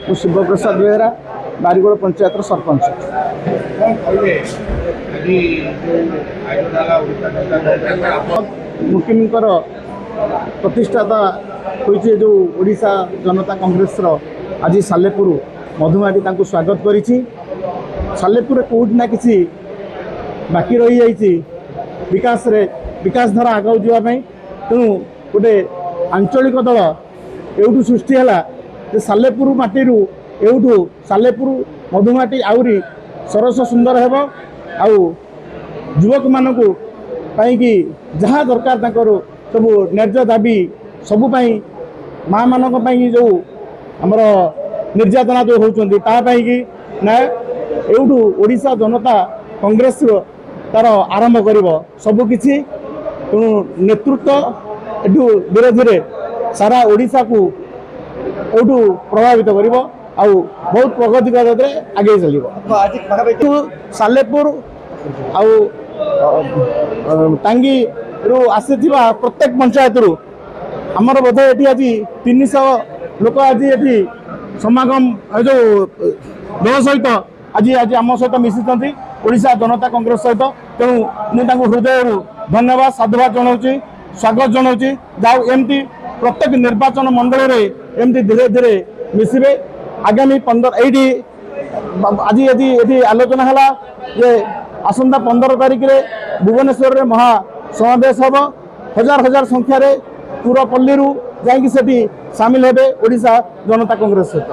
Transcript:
ମୁଁ ଶିବପ୍ରସାଦ ବେହେରା ବାରିଗୋଳ ପଞ୍ଚାୟତର ସରପଞ୍ଚ। ମୁଖ୍ୟମନ୍ତ୍ରୀଙ୍କର ପ୍ରତିଷ୍ଠାତା ହୋଇଛି ଯେଉଁ ଓଡ଼ିଶା ଜନତା କଂଗ୍ରେସର ଆଜି ସାଲେପୁର ମଧୁମାଟି ତାଙ୍କୁ ସ୍ୱାଗତ କରିଛି। ସାଲେପୁରରେ କେଉଁଠି ନା କିଛି ବାକି ରହିଯାଇଛି ବିକାଶ ଧାରା ଆଗକୁ ଯିବା ପାଇଁ। ତେଣୁ ଗୋଟେ ଆଞ୍ଚଳିକ ଦଳ ଏଉଠୁ ସୃଷ୍ଟି ହେଲା ଯେ ସାଲେପୁର ମାଟିରୁ ଏଉଠୁ ସାଲେପୁର ମଧୁମାଟି ଆହୁରି ସରସ ସୁନ୍ଦର ହେବ। ଆଉ ଯୁବକମାନଙ୍କୁ ପାଇଁକି ଯାହା ଦରକାର ତାଙ୍କର ସବୁ ନ୍ୟାଯ୍ୟ ଦାବି ସବୁ ପାଇଁ ମା'ମାନଙ୍କ ପାଇଁ ଯେଉଁ ଆମର ନିର୍ଯାତନା ଯେଉଁ ହେଉଛନ୍ତି ତା ପାଇଁକି ନ୍ୟାୟ ଏଉଠୁ ଓଡ଼ିଶା ଜନତା କଂଗ୍ରେସର ତାର ଆରମ୍ଭ କରିବ ସବୁକିଛି। ତେଣୁ ନେତୃତ୍ୱ ଏଠୁ ଧୀରେ ଧୀରେ ସାରା ଓଡ଼ିଶାକୁ ଏଉଠୁ ପ୍ରଭାବିତ କରିବ ଆଉ ବହୁତ ପ୍ରଗତି ପଥରେ ଆଗେଇ ଚାଲିବ। ସାଲେପୁର ଆଉ ଟାଙ୍ଗିରୁ ଆସିଥିବା ପ୍ରତ୍ୟେକ ପଞ୍ଚାୟତରୁ ଆମର ବୋଧେ ଏଠି ଆଜି 300 ଲୋକ ଆଜି ଏଠି ସମାଗମ ଯେଉଁ ଦଳ ସହିତ ଆଜି ଆମ ସହିତ ମିଶିଛନ୍ତି ଓଡ଼ିଶା ଜନତା କଂଗ୍ରେସ ସହିତ। ତେଣୁ ମୁଁ ତାଙ୍କୁ ହୃଦୟରୁ ଧନ୍ୟବାଦ ସାଧୁବାଦ ଜଣାଉଛି, ସ୍ୱାଗତ ଜଣାଉଛି। ଯାଉ ଏମିତି ପ୍ରତ୍ୟେକ ନିର୍ବାଚନ ମଣ୍ଡଳୀରେ ଏମିତି ଧୀରେ ଧୀରେ ମିଶିବେ। ଆଗାମୀ 15 ଏଇଠି ଆଜି ଏଠି ଆଲୋଚନା ହେଲା ଯେ ଆସନ୍ତା 15 ତାରିଖରେ ଭୁବନେଶ୍ୱରରେ ମହା ସମାବେଶ ହେବ। ହଜାର ହଜାର ସଂଖ୍ୟାରେ ପୁରପଲ୍ଲୀରୁ ଯାଇକି ସେଠି ସାମିଲ ହେବେ ଓଡ଼ିଶା ଜନତା କଂଗ୍ରେସ ସହିତ।